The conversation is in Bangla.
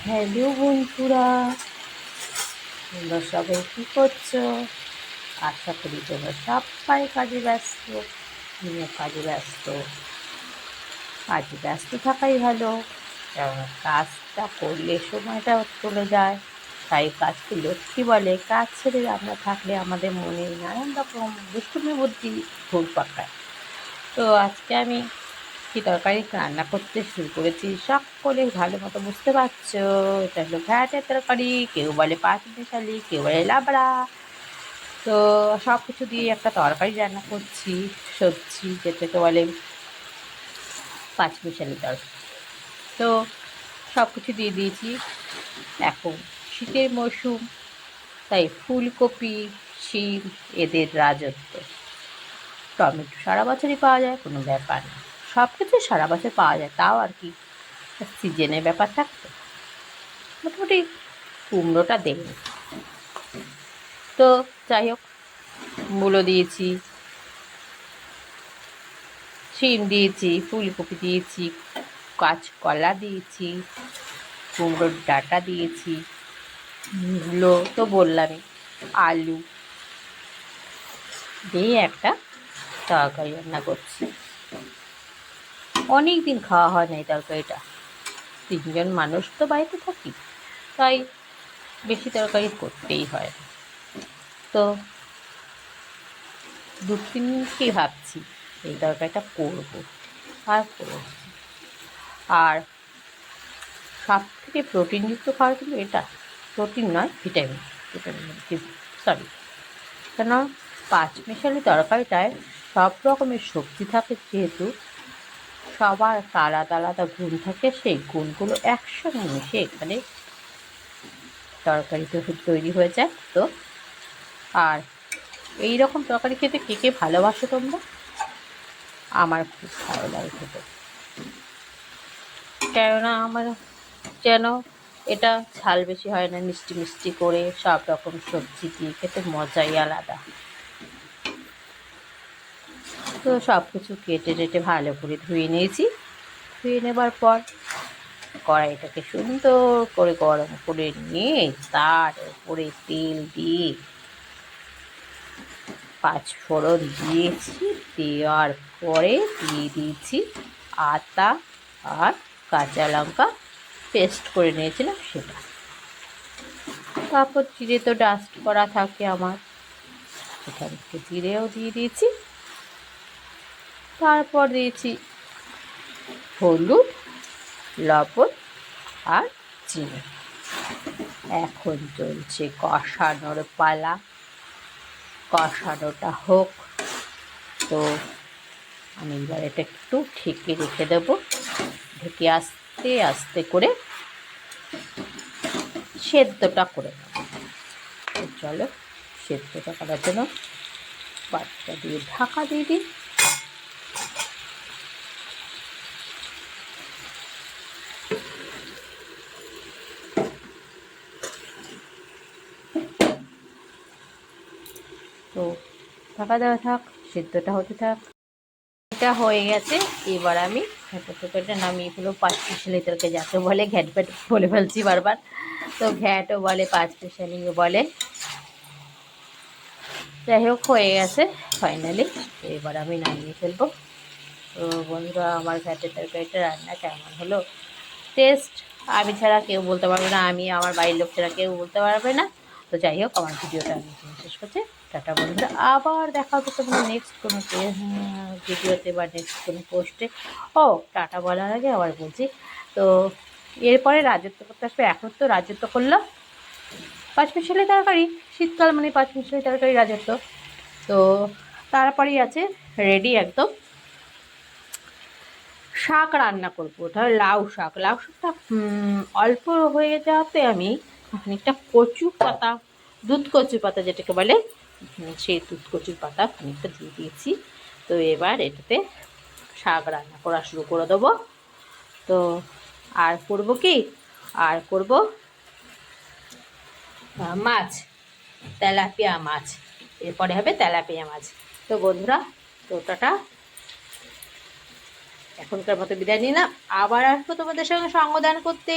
হ্যালো বন্ধুরা, তোমরা সবাই কী করছো? আশা করি তোমরা সবাই কাজে ব্যস্ত। আমিও কাজে ব্যস্ত থাকাই ভালো, কেননা কাজটা করলে সময়টা চলে যায়। তাই কাজকে লক্ষ্মী বলে। কাজ ছেড়ে আমরা থাকলে আমাদের মনে নানান রকম দুষ্টুমি বুদ্ধি ঘুর পাকায়। তো আজকে আমি কি তরকারি রান্না করতে শুরু করেছি, সকলে ভালো মতো বুঝতে পারছো। এটা হলো ঘ্যাটের তরকারি, কেউ বলে পাঁচমিশালি, কেউ বলে লাবড়া। তো সব কিছু দিয়ে একটা তরকারি রান্না করছি, সবজি যেটাকে বলে পাঁচমিশালি তরকারি। তো সব কিছু দিয়ে দিয়েছি। এখন শীতের মরশুম, তাই ফুলকপি, শিম এদের রাজত্ব। টমেটো সারা বছরই পাওয়া যায়, কোনো ব্যাপার না। সব কিছু সারা বছর পাওয়া যায়, তাও আর কি সিজনের ব্যাপার থাকতো। মোটামুটি কুমড়োটা দেয়নি। তো যাই হোক, মূলো দিয়েছি, শিম দিয়েছি, ফুলকপি দিয়েছি, কাঁচকলা দিয়েছি, কুমড়োর ডাঁটা দিয়েছি, মূলো তো বললামই, আলু দিয়ে একটা তরকারি রান্না করছি। অনেক দিন খাওয়া হয় না এই তরকারিটা। 3জন মানুষ তো বাড়িতে থাকি, তাই বেশি তরকারি করতেই হয়। তো 2-3 দিনকেই ভাবছি এই তরকারিটা করবো, আর করবো। আর সব থেকে প্রোটিনযুক্ত খাবার কিন্তু এটা, প্রোটিন নয়, ভিটামিন। সরি, কেন পাঁচমিশালি তরকারিটায় সব রকমের সবজি থাকে, যেহেতু সবার আলাদা আলাদা গুণ থাকে, সেই গুণগুলো একসঙ্গে মিশে এখানে তরকারি তৈরি হয়ে যায়। তো আর এই রকম তরকারি খেতে কে কে ভালোবাসো তোমরা? আমার খুব ভালো লাগে খেতে, কেননা আমার যেন এটা ঝাল বেশি হয় না, মিষ্টি মিষ্টি করে সব রকম সবজি দিয়ে খেতে মজাই আলাদা। তো সব কিছু কেটে টেটে ভালো করে ধুয়ে নিয়েছি। ধুয়ে নেবার পর কড়াইটাকে সুন্দর করে গরম করে নিয়ে তার উপরে তেল দিয়ে পাঁচফোড়ন দিয়েছি। দেওয়ার পরে দিয়ে দিয়েছি আদা আর কাঁচা লঙ্কা পেস্ট করে নিয়েছিলাম সেটা। তারপর জিরে তো ডাস্ট করা থাকে আমার, এখান থেকে জিরেও দিয়ে দিয়েছি। তারপর দিয়েছি হলুদ, লবণ আর চিনি। এখন চলছে কষানোর পালা। কষানোটা হোক। তো আমি এবার এটা একটু ঢেকে রেখে দেবো। ঢেকে আস্তে আস্তে করে সেদ্ধটা করে নেব। চলো সেদ্ধটা করার জন্য পাত্রটা দিয়ে ঢাকা দিয়ে দিই। তো ঢাকা দেওয়া থাক, সেদ্ধটা হতে থাক। এটা হয়ে গেছে। এবার আমি তরকারিটা নামিয়ে ফেলবো। পাঁচমিশালি তরকারি যাকে বলে, ঘ্যাট ফ্যাট বলে ফেলছি বারবার। তো ঘ্যাটও বলে, পাঁচমিশালিও বলে। যাই হোক, হয়ে গেছে ফাইনালি। এবার আমি নামিয়ে ফেলবো। তো বন্ধুরা, আমার ঘ্যাটের তরকারিটা রান্না কেমন হলো, টেস্ট আমি ছাড়া কেউ বলতে পারবে না, আমি আমার বাড়ির লোক ছাড়া কেউ বলতে পারবে না। তো যাই হোক, আমার ভিডিওটা আমি শেষ করছি। টাটা বন্ধুরা, আবার দেখা হবে তোমরা নেক্সট কোনো ভিডিওতে বা নেক্সট কোনো পোস্টে। ও, টাটা বলার আগে আবার বলছি, তো এরপরে রাজত্ব করতে আসবে। এখন তো রাজত্ব করলো পাঁচমিশালি তরকারি, শীতকাল মানে পাঁচমিশালি তরকারি রাজত্ব। তো তারপরেই আছে রেডি একদম শাক রান্না করবো। ওটা লাউ শাক। লাউ শাকটা অল্প হয়ে যাওয়াতে আমি খানিকটা কচু পাতা, দুধ কচু পাতা যেটাকে বলে, সেই দুধ কচুর পাতা খানিকটা দিয়ে দিয়েছি। তো এবার এটাতে শাক রান্না করা শুরু করে দেবো। তো আর করবো কি, আর করবো মাছ, তেলাপিয়া মাছ। এরপরে হবে তেলাপিয়া মাছ। তো বন্ধুরা, তো টাটা, এখনকার মতো বিদায় নিলাম। আবার আসবো তোমাদের সঙ্গে সঙ্গদান করতে।